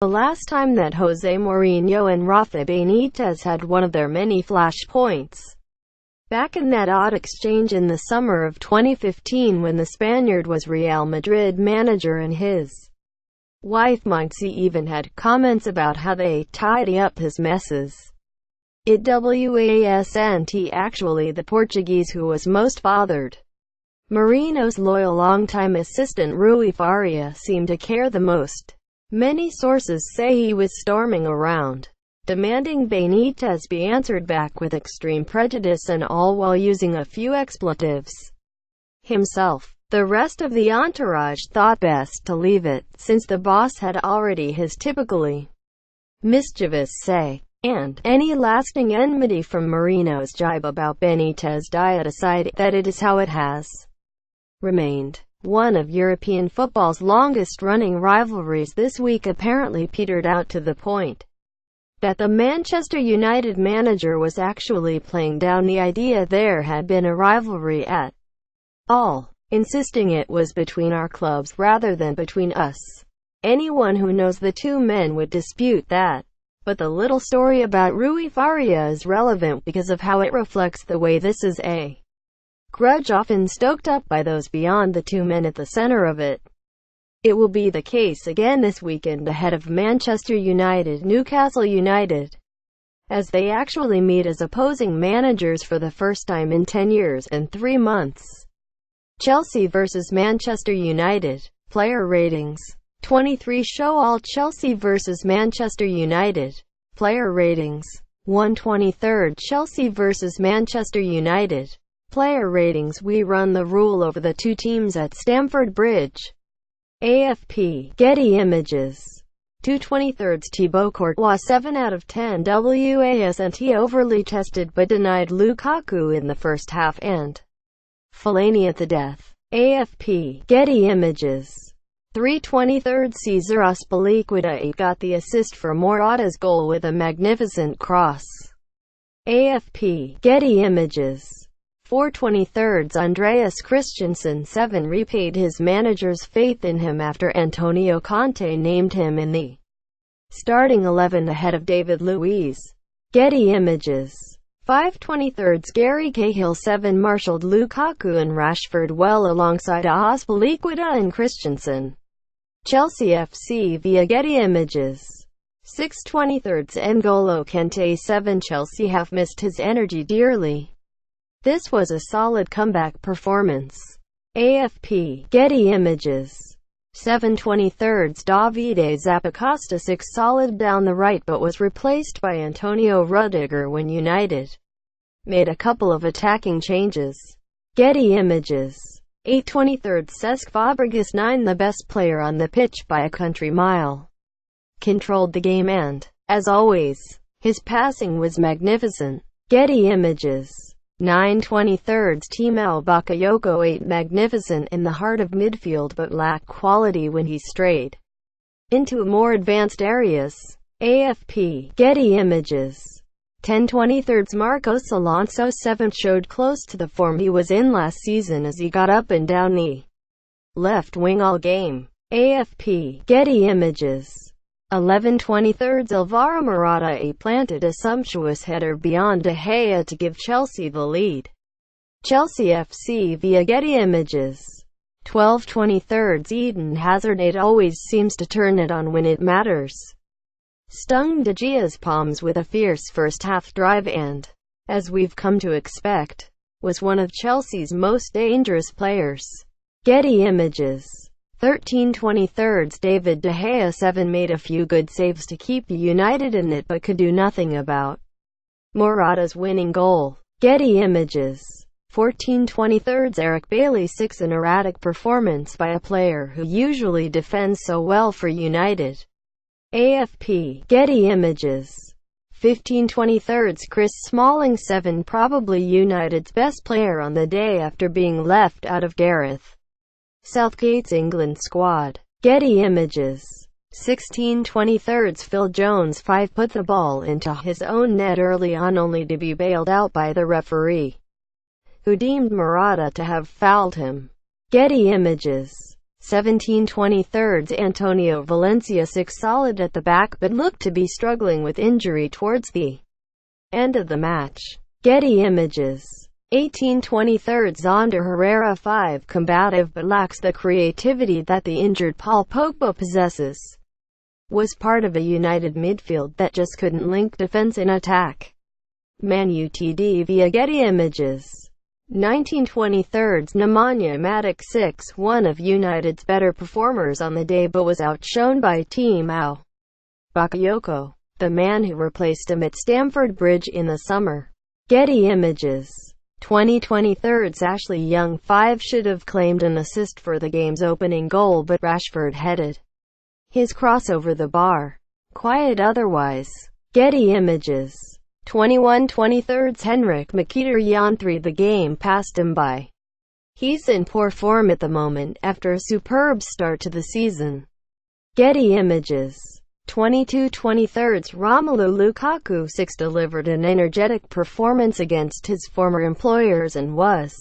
The last time that Jose Mourinho and Rafa Benitez had one of their many flashpoints. Back in that odd exchange in the summer of 2015 when the Spaniard was Real Madrid manager and his wife Montse even had comments about how they tidy up his messes. It wasn't actually the Portuguese who was most bothered. Mourinho's loyal longtime assistant Rui Faria seemed to care the most. Many sources say he was storming around, demanding Benitez be answered back with extreme prejudice and all while using a few expletives himself. The rest of the entourage thought best to leave it, since the boss had already his typically mischievous say, and any lasting enmity from Mourinho's jibe about Benitez diet aside, that it is how it has remained. One of European football's longest-running rivalries this week apparently petered out to the point that the Manchester United manager was actually playing down the idea there had been a rivalry at all, insisting it was between our clubs rather than between us. Anyone who knows the two men would dispute that. But the little story about Rui Faria is relevant because of how it reflects the way this is a grudge often stoked up by those beyond the two men at the center of it. It will be the case again this weekend ahead of Manchester United-Newcastle United, as they actually meet as opposing managers for the first time in 10 years and 3 months. Chelsea vs Manchester United. Player ratings. 23 show all Chelsea vs Manchester United. Player ratings. 1/23 Chelsea vs Manchester United. Player ratings. We run the rule over the two teams at Stamford Bridge. AFP. Getty Images. 2/23 Thibaut Courtois 7 out of 10 wasn't overly tested but denied Lukaku in the first half and Fellaini at the death. AFP. Getty Images. 3/23 Cesar Azpilicueta got the assist for Morata's goal with a magnificent cross. AFP. Getty Images. 4/23 Andreas Christensen 7 repaid his manager's faith in him after Antonio Conte named him in the starting 11 ahead of David Luiz. Getty Images. 5/23 Gary Cahill 7 marshaled Lukaku and Rashford well alongside Azpilicueta and Christensen. Chelsea FC via Getty Images. 6/23 N'Golo Kante 7 Chelsea have missed his energy dearly. This was a solid comeback performance. AFP. Getty Images. 7/23 Davide Zappacosta 6 solid down the right but was replaced by Antonio Rudiger when United made a couple of attacking changes. Getty Images. 8/23 Cesc Fabregas 9 the best player on the pitch by a country mile. Controlled the game and, as always, his passing was magnificent. Getty Images. 9/23 Timo Bakayoko 8 magnificent in the heart of midfield but lacked quality when he strayed into more advanced areas. AFP. Getty Images. 10/23 Marcos Alonso 7 showed close to the form he was in last season as he got up and down the left wing all game. AFP. Getty Images. 11/23 Alvaro Morata planted a sumptuous header beyond De Gea to give Chelsea the lead. Chelsea FC via Getty Images. 12/23 Eden Hazard 8 always seems to turn it on when it matters. Stung De Gea's palms with a fierce first-half drive and, as we've come to expect, was one of Chelsea's most dangerous players. Getty Images. 13/23 David De Gea 7 made a few good saves to keep United in it but could do nothing about Morata's winning goal. Getty Images. 14/23 Eric Bailly 6 an erratic performance by a player who usually defends so well for United. AFP. Getty Images. 15/23 Chris Smalling 7 probably United's best player on the day after being left out of Gareth Southgate's England squad. Getty Images. 16/23 Phil Jones 5 put the ball into his own net early on only to be bailed out by the referee, who deemed Morata to have fouled him. Getty Images. 17/23 Antonio Valencia 6 solid at the back but looked to be struggling with injury towards the end of the match. Getty Images. 18/23 Ander Herrera 5 combative but lacks the creativity that the injured Paul Pogba possesses. Was part of a united midfield that just couldn't link defense and attack. Man Utd via Getty Images. 19/23 Nemanja Matic 6 one of United's better performers on the day but was outshone by Timo Bakayoko, the man who replaced him at Stamford Bridge in the summer. Getty Images. 20/23 Ashley Young 5 should have claimed an assist for the game's opening goal but Rashford headed his cross over the bar. Quiet otherwise. Getty Images. 21/23 Henrik Mkhitaryan 3 the game passed him by. He's in poor form at the moment after a superb start to the season. Getty Images. 22/23 Romelu Lukaku 6 delivered an energetic performance against his former employers and was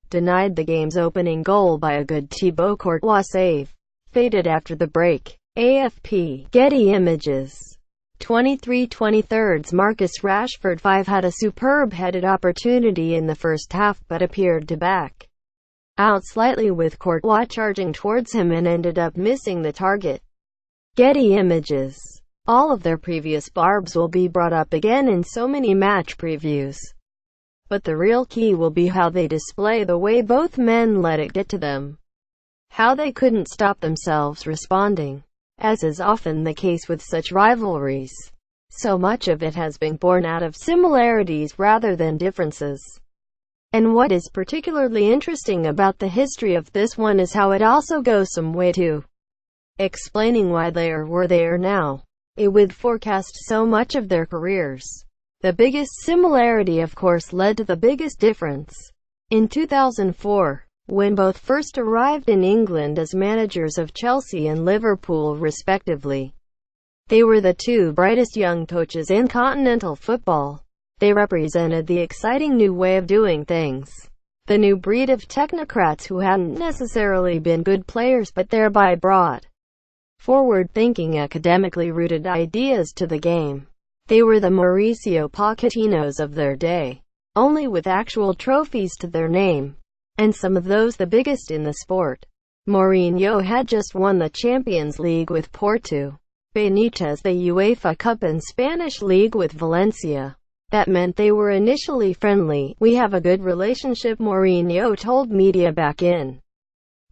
denied the game's opening goal by a good Thibaut Courtois save. Faded after the break. AFP. Getty Images. 23/23 Marcus Rashford 5 had a superb headed opportunity in the first half but appeared to back out slightly with Courtois charging towards him and ended up missing the target. Getty Images. All of their previous barbs will be brought up again in so many match previews. But the real key will be how they display the way both men let it get to them. How they couldn't stop themselves responding. As is often the case with such rivalries, so much of it has been born out of similarities rather than differences. And what is particularly interesting about the history of this one is how it also goes some way to explaining why they are where they are now. It would forecast so much of their careers. The biggest similarity of course led to the biggest difference. In 2004, when both first arrived in England as managers of Chelsea and Liverpool respectively, they were the two brightest young coaches in continental football. They represented the exciting new way of doing things. The new breed of technocrats who hadn't necessarily been good players but thereby brought forward-thinking, academically rooted ideas to the game. They were the Mauricio Pochettinos of their day, only with actual trophies to their name, and some of those the biggest in the sport. Mourinho had just won the Champions League with Porto, Benitez the UEFA Cup and Spanish League with Valencia. That meant they were initially friendly. "We have a good relationship," Mourinho told media back in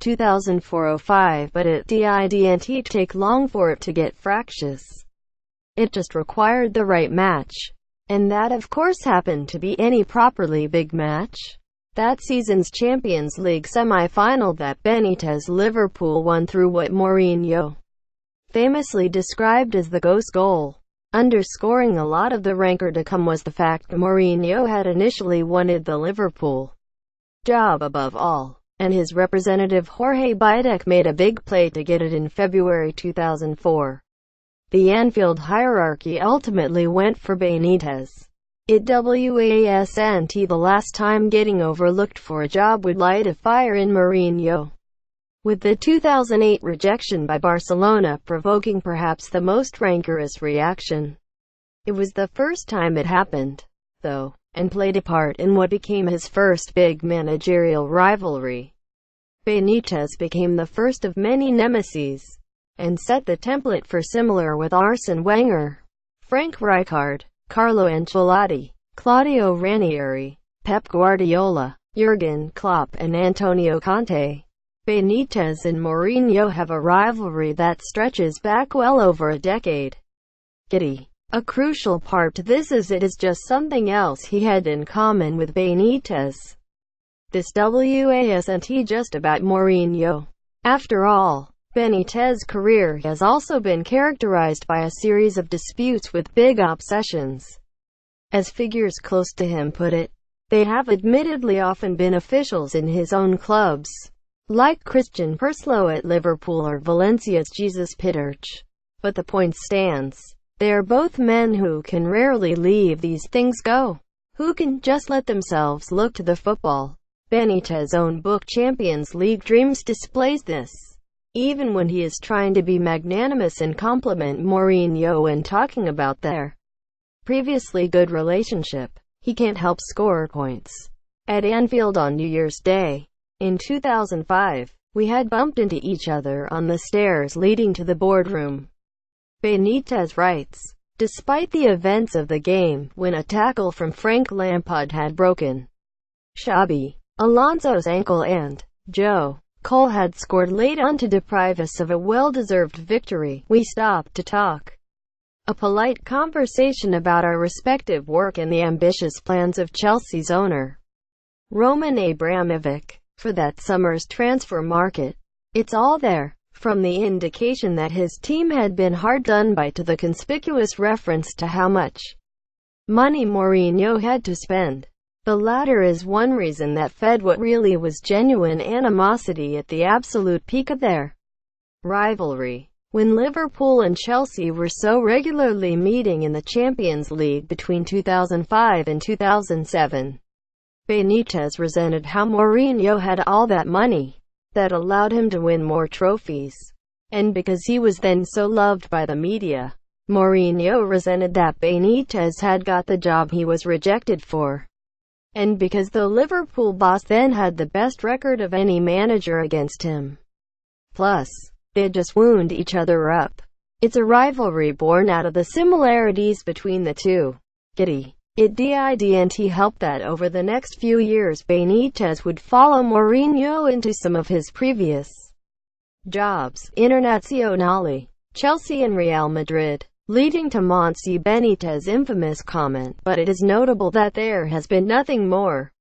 2004-05, but it didn't take long for it to get fractious. It just required the right match. And that of course happened to be any properly big match. That season's Champions League semi-final that Benitez Liverpool won through what Mourinho famously described as the ghost goal. Underscoring a lot of the rancor to come was the fact that Mourinho had initially wanted the Liverpool job above all, and his representative Jorge Bidek made a big play to get it in February 2004. The Anfield hierarchy ultimately went for Benitez. It wasn't the last time getting overlooked for a job would light a fire in Mourinho, with the 2008 rejection by Barcelona provoking perhaps the most rancorous reaction. It was the first time it happened, though, and played a part in what became his first big managerial rivalry. Benitez became the first of many nemeses, and set the template for similar with Arsene Wenger, Frank Rijkaard, Carlo Ancelotti, Claudio Ranieri, Pep Guardiola, Jurgen Klopp and Antonio Conte. Benitez and Mourinho have a rivalry that stretches back well over a decade. Getty. A crucial part to this is it is just something else he had in common with Benitez. This wasn't just about Mourinho. After all, Benitez's career has also been characterized by a series of disputes with big obsessions. As figures close to him put it, they have admittedly often been officials in his own clubs, like Christian Purslow at Liverpool or Valencia's Jesus Pitarch. But the point stands. They are both men who can rarely leave these things go, who can just let themselves look to the football. Benitez's own book Champions League Dreams displays this. Even when he is trying to be magnanimous and compliment Mourinho when talking about their previously good relationship, he can't help score points. At Anfield on New Year's Day in 2005, we had bumped into each other on the stairs leading to the boardroom. Benitez writes, despite the events of the game, when a tackle from Frank Lampard had broken Xabi Alonso's ankle and Joe Cole had scored late on to deprive us of a well-deserved victory, we stopped to talk. A polite conversation about our respective work and the ambitious plans of Chelsea's owner, Roman Abramovich, for that summer's transfer market. It's all there, from the indication that his team had been hard done by to the conspicuous reference to how much money Mourinho had to spend. The latter is one reason that fed what really was genuine animosity at the absolute peak of their rivalry. When Liverpool and Chelsea were so regularly meeting in the Champions League between 2005 and 2007, Benitez resented how Mourinho had all that money that allowed him to win more trophies. And because he was then so loved by the media, Mourinho resented that Benitez had got the job he was rejected for. And because the Liverpool boss then had the best record of any manager against him. Plus, they'd just wound each other up. It's a rivalry born out of the similarities between the two. It didn't help that over the next few years Benitez would follow Mourinho into some of his previous jobs, Internazionale, Chelsea and Real Madrid, leading to Monsi Benitez's infamous comment, but it is notable that there has been nothing more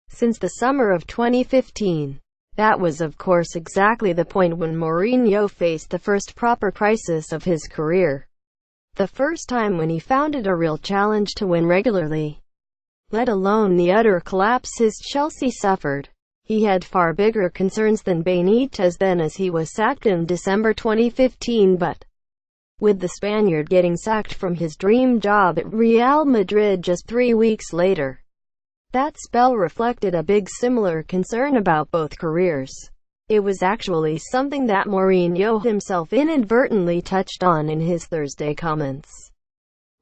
since the summer of 2015. That was of course exactly the point when Mourinho faced the first proper crisis of his career. The first time when he found it a real challenge to win regularly, let alone the utter collapse his Chelsea suffered. He had far bigger concerns than Benitez then, as he was sacked in December 2015, but with the Spaniard getting sacked from his dream job at Real Madrid just 3 weeks later, that spell reflected a big similar concern about both careers. It was actually something that Mourinho himself inadvertently touched on in his Thursday comments,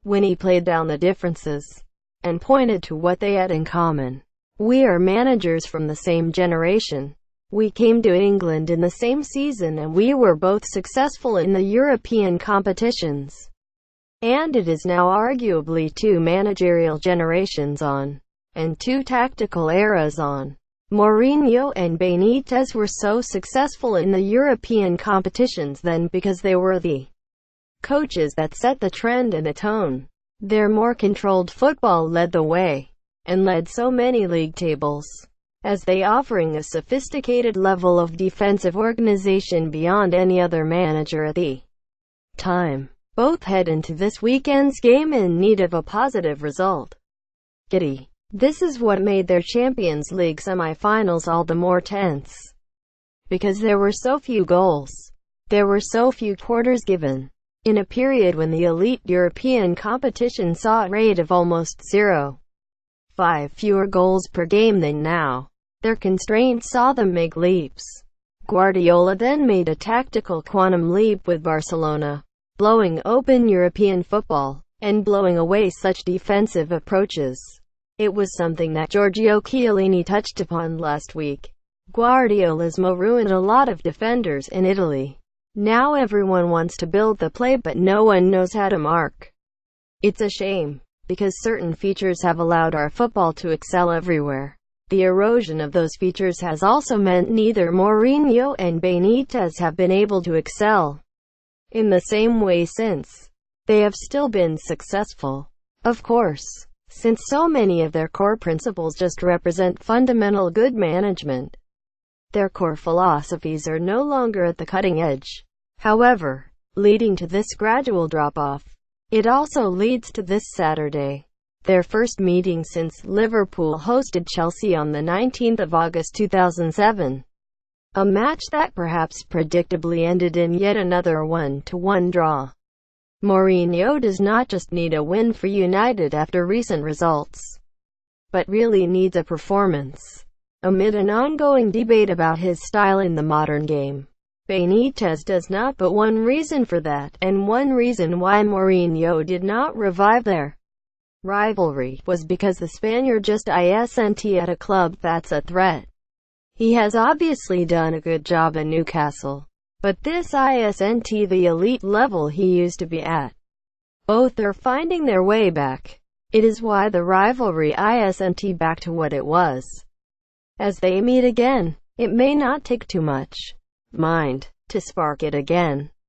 when he played down the differences and pointed to what they had in common. We are managers from the same generation. We came to England in the same season and we were both successful in the European competitions. And it is now arguably 2 managerial generations on, and 2 tactical eras on. Mourinho and Benitez were so successful in the European competitions then because they were the coaches that set the trend and the tone. Their more controlled football led the way, and led so many league tables, as they offering a sophisticated level of defensive organization beyond any other manager at the time. Both head into this weekend's game in need of a positive result. This is what made their Champions League semi-finals all the more tense. Because there were so few goals. There were so few quarters given. In a period when the elite European competition saw a rate of almost 0.5 fewer goals per game than now, their constraints saw them make leaps. Guardiola then made a tactical quantum leap with Barcelona, blowing open European football, and blowing away such defensive approaches. It was something that Giorgio Chiellini touched upon last week. Guardiola's Mo ruined a lot of defenders in Italy. Now everyone wants to build the play but no one knows how to mark. It's a shame, because certain features have allowed our football to excel everywhere. The erosion of those features has also meant neither Mourinho and Benitez have been able to excel in the same way since. They have still been successful, of course, since so many of their core principles just represent fundamental good management. Their core philosophies are no longer at the cutting edge, however, leading to this gradual drop-off. It also leads to this Saturday, their first meeting since Liverpool hosted Chelsea on the 19th of August 2007. A match that perhaps predictably ended in yet another 1-1 draw. Mourinho does not just need a win for United after recent results, but really needs a performance. amid an ongoing debate about his style in the modern game. Benitez does not but one reason for that, and one reason why Mourinho did not revive their rivalry, was because the Spaniard just isn't at a club that's a threat. He has obviously done a good job at Newcastle, but this isn't the elite level he used to be at. Both are finding their way back. It is why the rivalry isn't back to what it was. As they meet again, it may not take too much mind to spark it again.